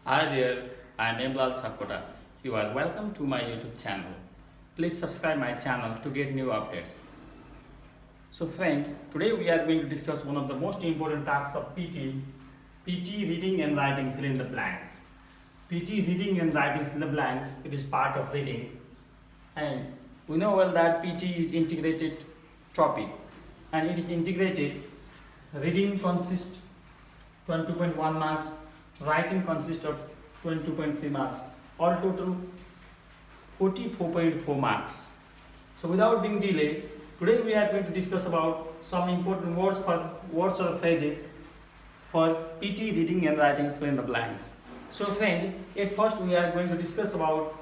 Hi there, I am Emlal Sakota. You are welcome to my YouTube channel. Please subscribe my channel to get new updates. So friend, today we are going to discuss one of the most important tasks of PT reading and writing fill in the blanks. PT reading and writing fill in the blanks, it is part of reading. And we know well that PT is integrated topic and it is integrated. Reading consists 22.1 marks, writing consists of 22.3 marks, all total 44.4 marks. So without being delay, today we are going to discuss about some important words or phrases for PT reading and writing fill in the blanks. So friend, at first we are going to discuss about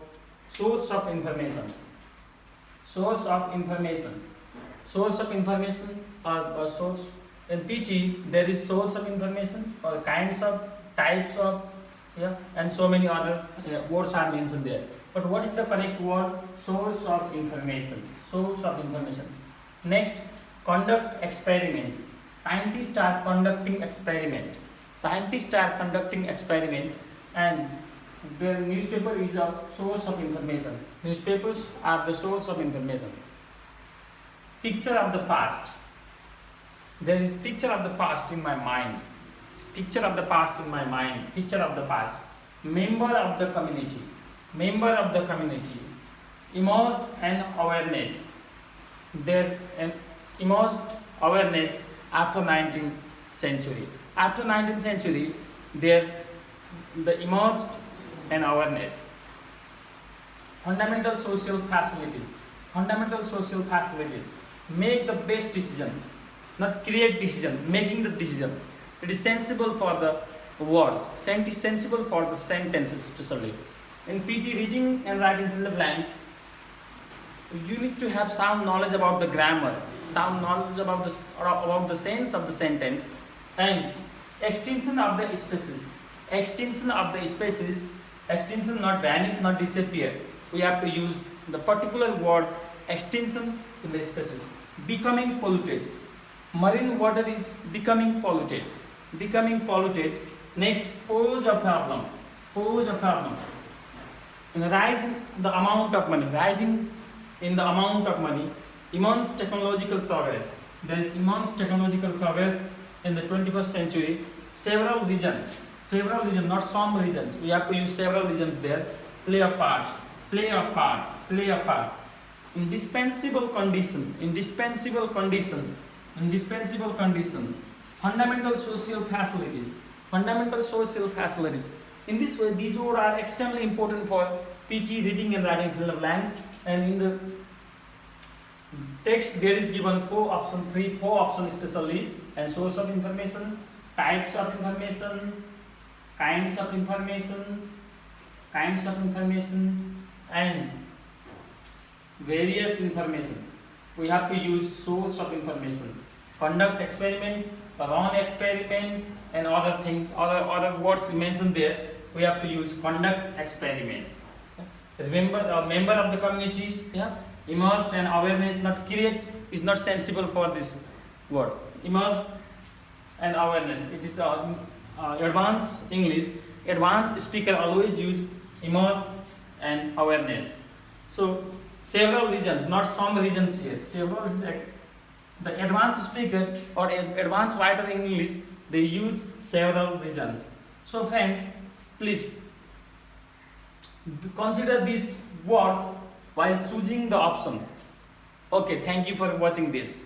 source of information. Source of information. Source of information or source. In PT, there is source of information or kinds of, types of, and so many other words are mentioned there. But what is the correct word? Source of information. Source of information. Next, conduct experiment. Scientists are conducting experiment. Scientists are conducting experiment, and the newspaper is a source of information. Newspapers are the source of information. Picture of the past. There is picture of the past in my mind. Picture of the past in my mind. Picture of the past. Member of the community. Member of the community. Immersed and awareness. There immersed awareness after 19th century. After 19th century, there the immersed and awareness. Fundamental social facilities. Fundamental social facilities. Make the best decision. Not create decision, making the decision. It is sensible for the words, sensible for the sentences especially. In PT reading and writing fill the blanks, you need to have some knowledge about the grammar, some knowledge about the sense of the sentence, and extension of the spaces. Extension of the spaces, extension not vanish, not disappear. We have to use the particular word extension in the spaces. Becoming polluted. Marine water is becoming polluted. Becoming polluted. Next, pose a problem. Pose a problem. In rising the amount of money. Rising in the amount of money. Immense technological progress. There is immense technological progress in the 21st century. Several regions. Several regions, not some regions. We have to use several regions there. Play a part. Play a part. Play a part. Indispensable condition. Indispensable condition. Indispensable condition. Fundamental social facilities. Fundamental social facilities. In this way, these words are extremely important for PT reading and writing fill in the blanks. And in the text, there is given four options especially, and source of information, types of information, kinds of information, and various information. We have to use source of information. Conduct experiment, run experiment, and other things, other words mentioned there. We have to use conduct experiment. Remember, a member of the community, immersed and awareness, not create, is not sensible for this word. Immersed and awareness. It is advanced English. Advanced speaker always use immersed and awareness. So several regions, not some regions here. Several, the advanced speaker or advanced writer in English, they use several regions. So friends, please consider these words while choosing the option. Okay, thank you for watching this.